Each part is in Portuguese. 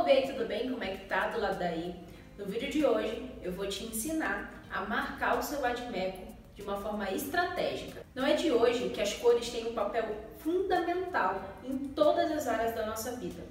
Gabi, tudo bem? Como é que tá do lado daí? No vídeo de hoje eu vou te ensinar a marcar o seu vade-mecum de uma forma estratégica. Não é de hoje que as cores têm um papel fundamental em todas as áreas da nossa vida.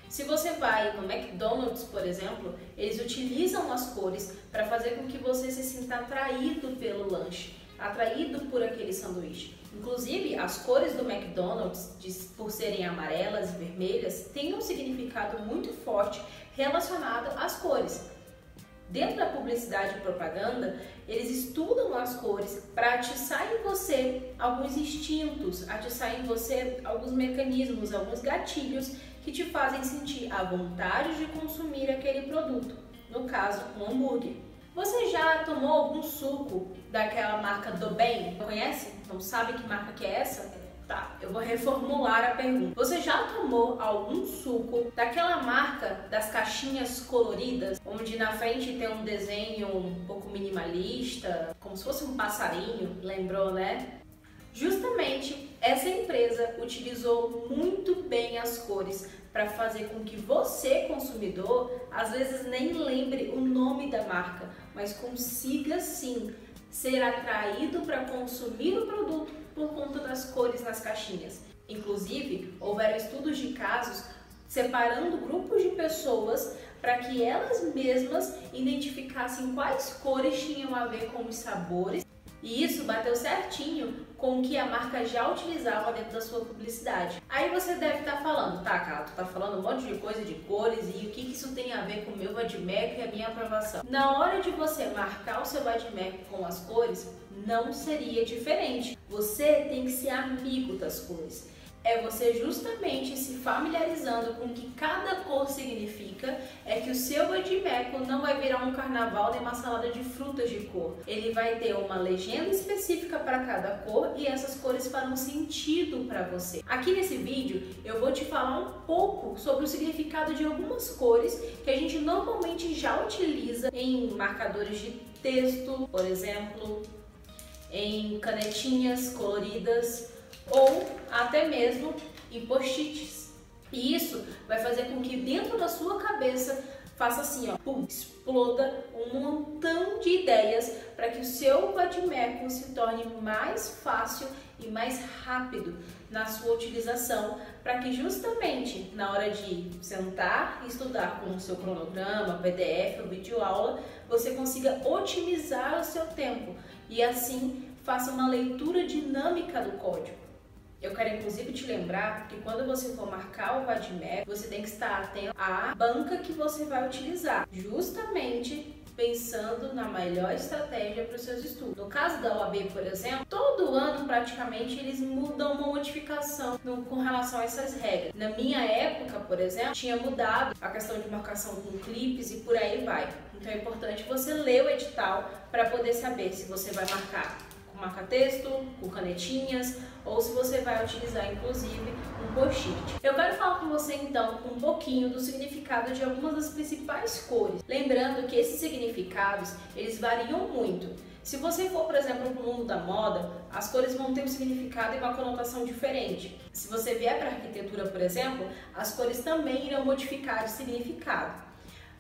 Se você vai no McDonald's, por exemplo, eles utilizam as cores para fazer com que você se sinta atraído pelo lanche, atraído por aquele sanduíche. Inclusive, as cores do McDonald's, por serem amarelas e vermelhas, têm um significado muito forte relacionado às cores. Dentro da publicidade e propaganda, eles estudam as cores para atiçar em você alguns instintos, atiçar em você alguns mecanismos, alguns gatilhos que te fazem sentir a vontade de consumir aquele produto, no caso, um hambúrguer. Você já tomou algum suco daquela marca do bem? Conhece? Então sabe que marca que é essa? Tá, eu vou reformular a pergunta. Você já tomou algum suco daquela marca das caixinhas coloridas, onde na frente tem um desenho um pouco minimalista, como se fosse um passarinho, lembrou, né? Justamente essa empresa utilizou muito bem as cores para fazer com que você, consumidor, às vezes nem lembre o nome da marca, mas consiga sim ser atraído para consumir o produto por conta das cores nas caixinhas. Inclusive, houveram estudos de casos separando grupos de pessoas para que elas mesmas identificassem quais cores tinham a ver com os sabores. E isso bateu certinho com o que a marca já utilizava dentro da sua publicidade. Aí você deve estar falando, tá, Carla, tu tá falando um monte de coisa de cores e o que isso tem a ver com o meu vade-mecum e a minha aprovação? Na hora de você marcar o seu vade-mecum com as cores, não seria diferente. Você tem que ser amigo das cores. É você justamente se familiarizando com o que cada cor significa, é que o seu vade-mecum não vai virar um carnaval nem uma salada de frutas de cor. Ele vai ter uma legenda específica para cada cor e essas cores farão sentido para você. Aqui nesse vídeo eu vou te falar um pouco sobre o significado de algumas cores que a gente normalmente já utiliza em marcadores de texto, por exemplo, em canetinhas coloridas, ou até mesmo em post-its. E isso vai fazer com que dentro da sua cabeça faça assim, ó, pum, exploda um montão de ideias para que o seu vade-mecum se torne mais fácil e mais rápido na sua utilização, para que justamente na hora de sentar e estudar com o seu cronograma, PDF ou videoaula, você consiga otimizar o seu tempo e assim faça uma leitura dinâmica do código. Eu quero inclusive te lembrar que quando você for marcar o vade-mecum, você tem que estar atento à banca que você vai utilizar, justamente pensando na melhor estratégia para os seus estudos. No caso da OAB, por exemplo, todo ano praticamente eles mudam uma modificação com relação a essas regras. Na minha época, por exemplo, tinha mudado a questão de marcação com clipes e por aí vai. Então é importante você ler o edital para poder saber se você vai marcar com marca-texto, com canetinhas, ou se você vai utilizar inclusive um post-it. Eu quero falar com você então um pouquinho do significado de algumas das principais cores. Lembrando que esses significados, eles variam muito. Se você for, por exemplo, para o mundo da moda, as cores vão ter um significado e uma conotação diferente. Se você vier para a arquitetura, por exemplo, as cores também irão modificar de significado.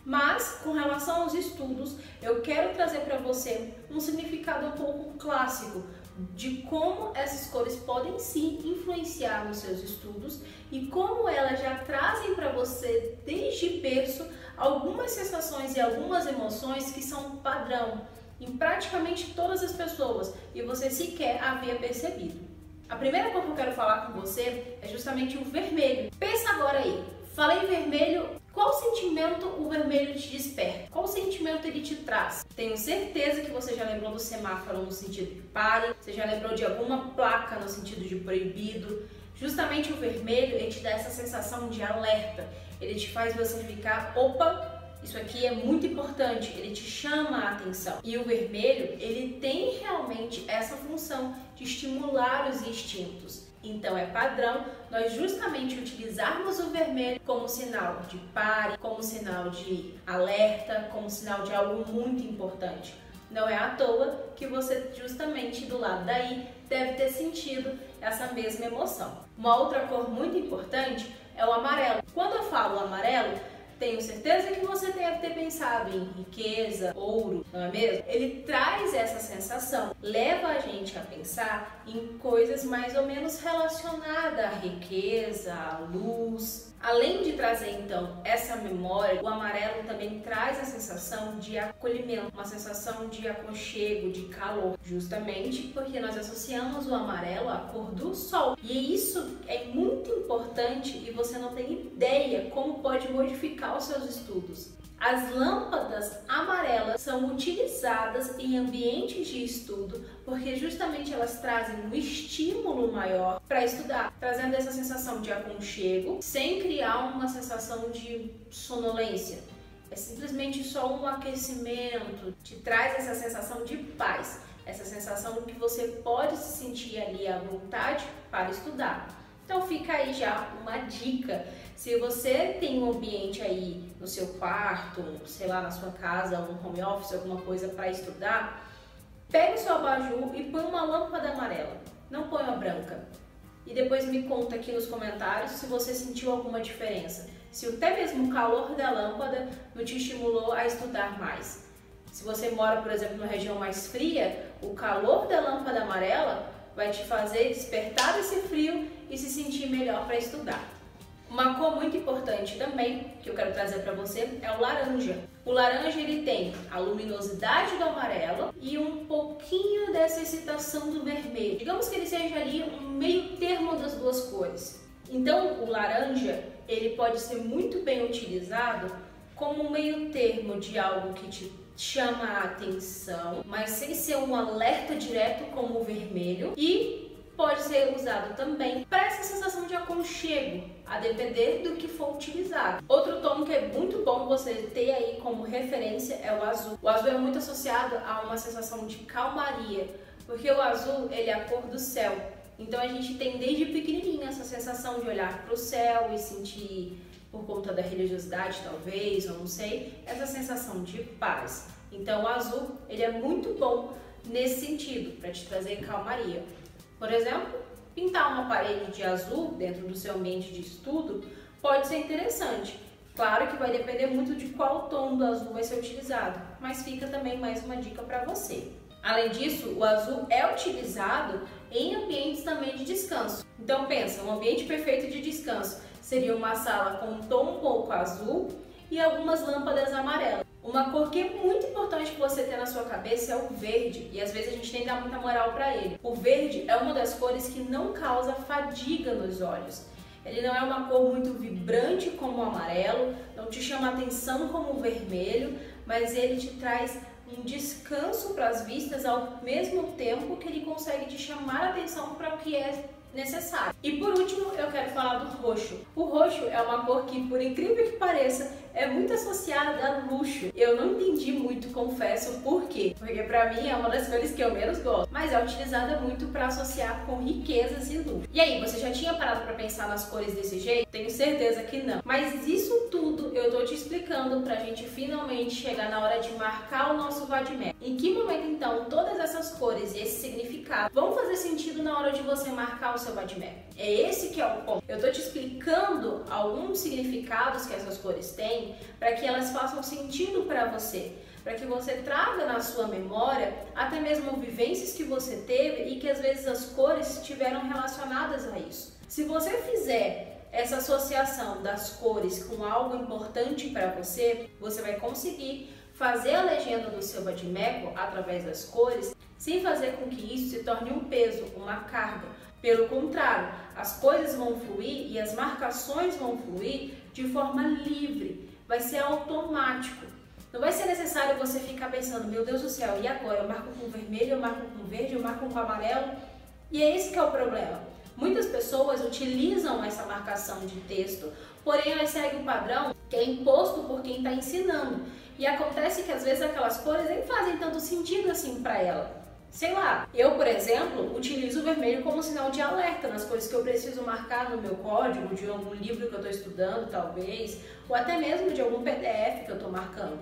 Mas, com relação aos estudos, eu quero trazer para você um significado um pouco clássico de como essas cores podem sim influenciar nos seus estudos e como elas já trazem para você, desde berço, algumas sensações e algumas emoções que são padrão em praticamente todas as pessoas e você sequer havia percebido. A primeira cor que eu quero falar com você é justamente o vermelho. Pensa agora aí, falei vermelho. Qual sentimento o vermelho te desperta? Qual sentimento ele te traz? Tenho certeza que você já lembrou do semáforo no sentido de pare, você já lembrou de alguma placa no sentido de proibido. Justamente o vermelho, ele te dá essa sensação de alerta. Ele te faz você ficar, opa, isso aqui é muito importante, ele te chama a atenção. E o vermelho, ele tem realmente essa função de estimular os instintos. Então é padrão nós justamente utilizarmos o vermelho como sinal de pare, como sinal de alerta, como sinal de algo muito importante. Não é à toa que você justamente do lado daí deve ter sentido essa mesma emoção. Uma outra cor muito importante é o amarelo. Quando eu falo amarelo, tenho certeza que você deve ter pensado em riqueza, ouro, não é mesmo? Ele traz essa sensação, leva a gente a pensar em coisas mais ou menos relacionadas à riqueza, à luz. Além de trazer então essa memória, o amarelo também traz a sensação de acolhimento, uma sensação de aconchego, de calor, justamente porque nós associamos o amarelo à cor do sol. E isso é muito importante e você não tem ideia como pode modificar os seus estudos. As lâmpadas amarelas são utilizadas em ambientes de estudo porque justamente elas trazem um estímulo maior para estudar, trazendo essa sensação de aconchego, sem criar uma sensação de sonolência. É simplesmente só um aquecimento, te traz essa sensação de paz, essa sensação que você pode se sentir ali à vontade para estudar. Então fica aí já uma dica. Se você tem um ambiente aí no seu quarto, sei lá, na sua casa, um home office, alguma coisa para estudar, pega o seu abajur e põe uma lâmpada amarela, não põe uma branca. E depois me conta aqui nos comentários se você sentiu alguma diferença. Se até mesmo o calor da lâmpada não te estimulou a estudar mais. Se você mora, por exemplo, numa região mais fria, o calor da lâmpada amarela vai te fazer despertar desse frio e se sentir melhor para estudar. Uma cor muito importante também, que eu quero trazer para você, é o laranja. O laranja ele tem a luminosidade do amarelo e um pouquinho dessa excitação do vermelho. Digamos que ele seja ali um meio termo das duas cores. Então o laranja ele pode ser muito bem utilizado como um meio termo de algo que te chama a atenção, mas sem ser um alerta direto como o vermelho, e pode ser usado também para essa sensação de aconchego, a depender do que for utilizado. Outro tom que é muito bom você ter aí como referência é o azul. O azul é muito associado a uma sensação de calmaria, porque o azul ele é a cor do céu. Então a gente tem desde pequenininho essa sensação de olhar para o céu e sentir, por conta da religiosidade talvez, ou não sei, essa sensação de paz. Então o azul ele é muito bom nesse sentido, para te trazer calmaria. Por exemplo, pintar uma parede de azul dentro do seu ambiente de estudo pode ser interessante. Claro que vai depender muito de qual tom do azul vai ser utilizado, mas fica também mais uma dica para você. Além disso, o azul é utilizado em ambientes também de descanso. Então pensa, um ambiente perfeito de descanso seria uma sala com um tom um pouco azul e algumas lâmpadas amarelas. Uma cor que é muito importante que você ter na sua cabeça é o verde, e às vezes a gente nem dá muita moral para ele. O verde é uma das cores que não causa fadiga nos olhos. Ele não é uma cor muito vibrante como o amarelo, não te chama atenção como o vermelho, mas ele te traz um descanso para as vistas ao mesmo tempo que ele consegue te chamar a atenção para o que é necessário. E por último, eu quero falar do roxo. O roxo é uma cor que, por incrível que pareça, é muito associada a luxo. Eu não entendi muito, confesso, por quê. Porque pra mim é uma das cores que eu menos gosto, mas é utilizada muito para associar com riquezas e luxo. E aí, você já tinha parado para pensar nas cores desse jeito? Tenho certeza que não. Mas isso tudo eu tô te explicando pra gente finalmente chegar na hora de marcar o nosso vademecum. Em que momento então todas essas cores e esse significado vão fazer sentido na hora de você marcar o seu vademecum? É esse que é o ponto. Eu tô te explicando alguns significados que essas cores têm para que elas façam sentido para você, para que você traga na sua memória até mesmo vivências que você teve e que às vezes as cores estiveram relacionadas a isso. Se você fizer essa associação das cores com algo importante para você, você vai conseguir fazer a legenda do seu vademecum através das cores, sem fazer com que isso se torne um peso, uma carga. Pelo contrário, as coisas vão fluir e as marcações vão fluir de forma livre, vai ser automático. Não vai ser necessário você ficar pensando, meu Deus do céu, e agora? Eu marco com vermelho, eu marco com verde, eu marco com amarelo? E é esse que é o problema. Muitas pessoas utilizam essa marcação de texto, porém elas seguem o padrão que é imposto por quem está ensinando. E acontece que às vezes aquelas cores nem fazem tanto sentido assim para ela. Sei lá, eu, por exemplo, utilizo o vermelho como sinal de alerta nas coisas que eu preciso marcar no meu código, de algum livro que eu estou estudando, talvez, ou até mesmo de algum PDF que eu estou marcando.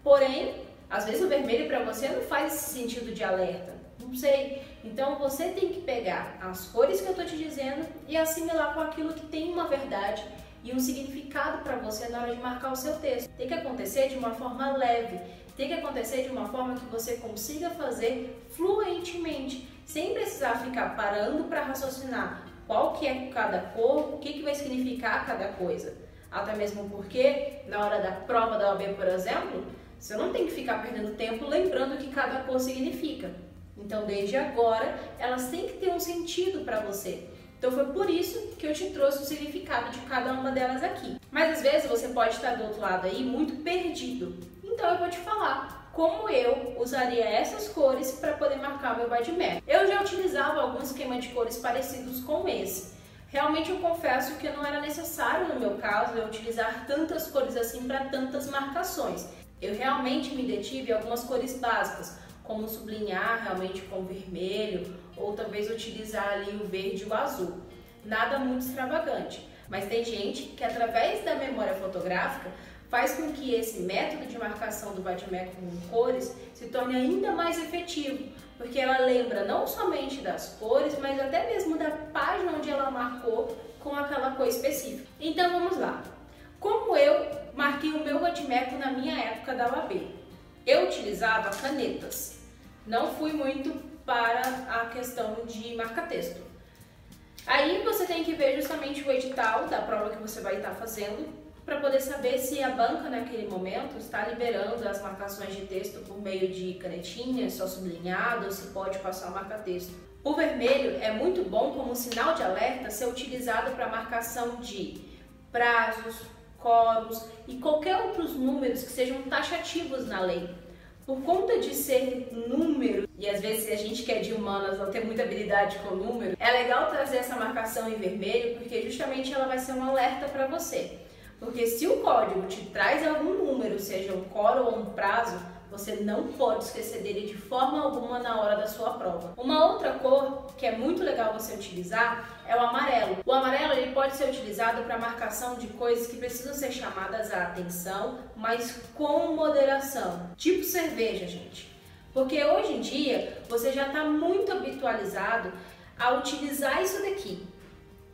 Porém, às vezes o vermelho para você não faz esse sentido de alerta, não sei. Então você tem que pegar as cores que eu estou te dizendo e assimilar com aquilo que tem uma verdade e um significado para você na hora de marcar o seu texto. Tem que acontecer de uma forma leve, tem que acontecer de uma forma que você consiga fazer fluentemente, sem precisar ficar parando para raciocinar qual que é cada cor, o que vai significar cada coisa. Até mesmo porque, na hora da prova da OAB, por exemplo, você não tem que ficar perdendo tempo lembrando o que cada cor significa. Então, desde agora, elas têm que ter um sentido para você. Então, foi por isso que eu te trouxe o significado de cada uma delas aqui. Mas, às vezes, você pode estar do outro lado aí muito perdido. Então, eu vou te falar como eu usaria essas cores para poder marcar meu vade-mecum. Eu já utilizava algum esquema de cores parecidos com esse. Realmente, eu confesso que não era necessário, no meu caso, eu utilizar tantas cores assim para tantas marcações. Eu realmente me detive em algumas cores básicas, como sublinhar realmente com vermelho, ou talvez utilizar ali o verde e o azul. Nada muito extravagante, mas tem gente que através da memória fotográfica faz com que esse método de marcação do vade-mecum com cores se torne ainda mais efetivo, porque ela lembra não somente das cores, mas até mesmo da página onde ela marcou com aquela cor específica. Então vamos lá. Como eu marquei o meu vade-mecum na minha época da OAB? Eu utilizava canetas. Não fui muito para a questão de marca-texto. Aí você tem que ver justamente o edital da prova que você vai estar fazendo para poder saber se a banca naquele momento está liberando as marcações de texto por meio de canetinha, só sublinhado, ou se pode passar o marca-texto. O vermelho é muito bom como sinal de alerta ser utilizado para marcação de prazos, coros e qualquer outros números que sejam taxativos na lei. Por conta de ser número, e às vezes a gente que é de humanas não tem muita habilidade com número, é legal trazer essa marcação em vermelho, porque justamente ela vai ser um alerta para você. Porque se o código te traz algum número, seja um coro ou um prazo, você não pode esquecer dele de forma alguma na hora da sua prova. Uma outra cor que é muito legal você utilizar é o amarelo. O amarelo ele pode ser utilizado para marcação de coisas que precisam ser chamadas a atenção, mas com moderação. Tipo cerveja, gente. Porque hoje em dia você já está muito habitualizado a utilizar isso daqui,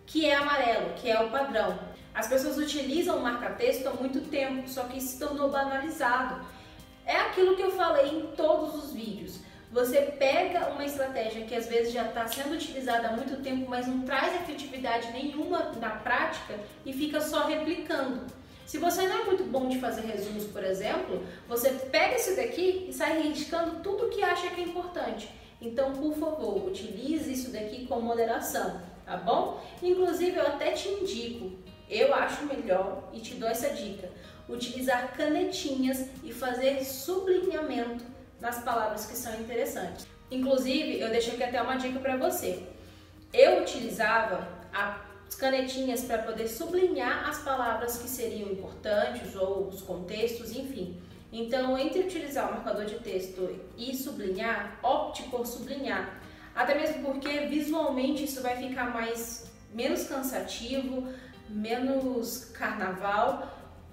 que é amarelo, que é o padrão. As pessoas utilizam o marca-texto há muito tempo, só que isso se tornou banalizado. É aquilo que eu falei em todos os vídeos. Você pega uma estratégia que às vezes já está sendo utilizada há muito tempo, mas não traz efetividade nenhuma na prática e fica só replicando. Se você não é muito bom de fazer resumos, por exemplo, você pega esse daqui e sai riscando tudo que acha que é importante. Então, por favor, utilize isso daqui com moderação, tá bom? Inclusive, eu até te indico, eu acho melhor e te dou essa dica, utilizar canetinhas e fazer sublinhamento nas palavras que são interessantes. Inclusive, eu deixo aqui até uma dica para você. Eu utilizava as canetinhas para poder sublinhar as palavras que seriam importantes ou os contextos, enfim. Então, entre utilizar o marcador de texto e sublinhar, opte por sublinhar. Até mesmo porque visualmente isso vai ficar menos cansativo, menos carnaval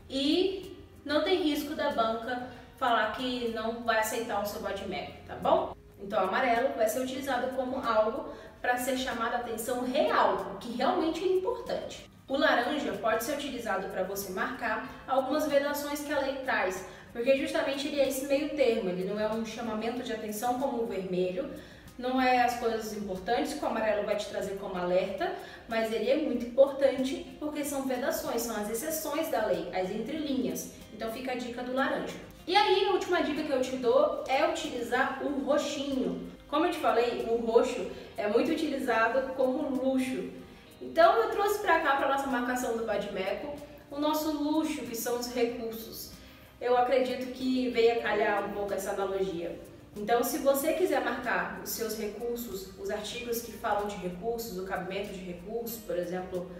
e não tem risco da banca falar que não vai aceitar o seu vade-mecum, tá bom? Então, o amarelo vai ser utilizado como algo para ser chamado a atenção real, o que realmente é importante. O laranja pode ser utilizado para você marcar algumas vedações que a lei traz, porque justamente ele é esse meio termo, ele não é um chamamento de atenção como o vermelho, não é as coisas importantes que o amarelo vai te trazer como alerta, mas ele é muito importante porque são vedações, são as exceções da lei, as entrelinhas. Então fica a dica do laranja. E aí a última dica que eu te dou é utilizar o roxinho. Como eu te falei, o roxo é muito utilizado como luxo. Então eu trouxe para cá, para nossa marcação do vade-mecum, o nosso luxo, que são os recursos. Eu acredito que veio a calhar um pouco essa analogia. Então, se você quiser marcar os seus recursos, os artigos que falam de recursos, o cabimento de recursos, por exemplo,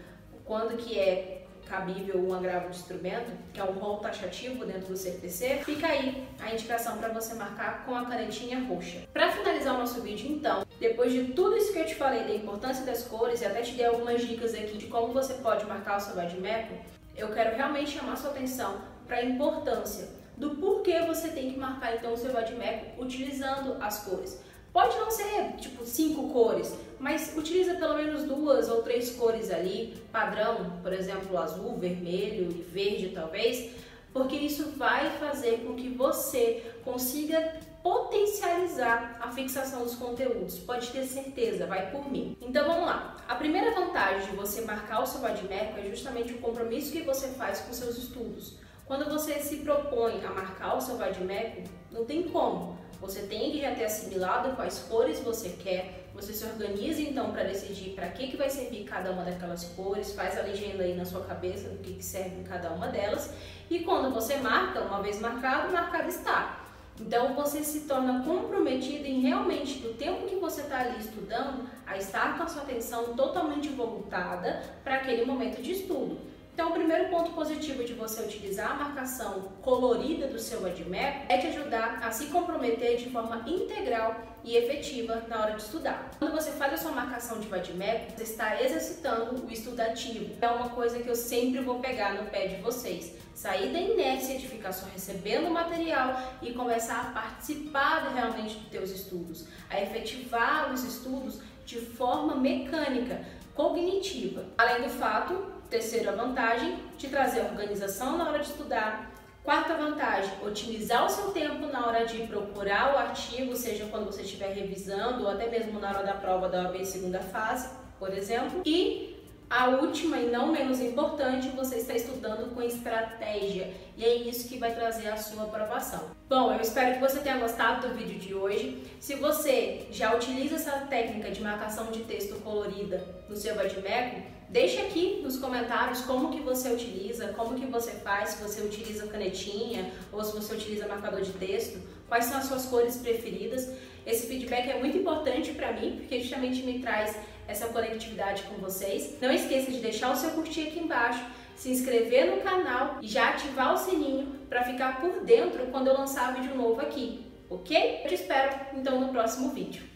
quando que é cabível um agravo de instrumento, que é um rol taxativo dentro do CPC, fica aí a indicação para você marcar com a canetinha roxa. Para finalizar o nosso vídeo, então, depois de tudo isso que eu te falei da importância das cores e até te dei algumas dicas aqui de como você pode marcar o seu vade-mecum, eu quero realmente chamar sua atenção para a importância do porquê você tem que marcar então o seu vade-mecum utilizando as cores. Pode não ser tipo 5 cores, mas utiliza pelo menos 2 ou 3 cores ali, padrão, por exemplo, azul, vermelho e verde talvez, porque isso vai fazer com que você consiga potencializar a fixação dos conteúdos. Pode ter certeza, vai por mim. Então vamos lá. A primeira vantagem de você marcar o seu vade-mecum é justamente o compromisso que você faz com seus estudos. Quando você se propõe a marcar o seu vade-mecum, não tem como. Você tem que já ter assimilado quais cores você quer, você se organiza então para decidir para que vai servir cada uma daquelas cores, faz a legenda aí na sua cabeça do que serve cada uma delas, e quando você marca, uma vez marcado, marcado está. Então você se torna comprometido em realmente, do tempo que você está ali estudando, a estar com a sua atenção totalmente voltada para aquele momento de estudo. Então, o primeiro ponto positivo de você utilizar a marcação colorida do seu vade-mecum é te ajudar a se comprometer de forma integral e efetiva na hora de estudar. Quando você faz a sua marcação de vade-mecum, você está exercitando o estudo ativo. É uma coisa que eu sempre vou pegar no pé de vocês. Sair da inércia de ficar só recebendo material e começar a participar realmente dos teus estudos, a efetivar os estudos de forma mecânica, cognitiva. Além do fato, terceira vantagem, te trazer organização na hora de estudar. Quarta vantagem, otimizar o seu tempo na hora de procurar o artigo, seja quando você estiver revisando ou até mesmo na hora da prova da OAB segunda fase, por exemplo. E a última e não menos importante, você está estudando com estratégia e é isso que vai trazer a sua aprovação. Bom, eu espero que você tenha gostado do vídeo de hoje. Se você já utiliza essa técnica de marcação de texto colorida no seu vade-mecum, deixe aqui nos comentários como que você utiliza, como que você faz, se você utiliza canetinha ou se você utiliza marcador de texto, quais são as suas cores preferidas. Esse feedback é muito importante para mim, porque justamente me traz essa conectividade com vocês. Não esqueça de deixar o seu curtir aqui embaixo, se inscrever no canal e já ativar o sininho para ficar por dentro quando eu lançar vídeo novo aqui, ok? Eu te espero então no próximo vídeo.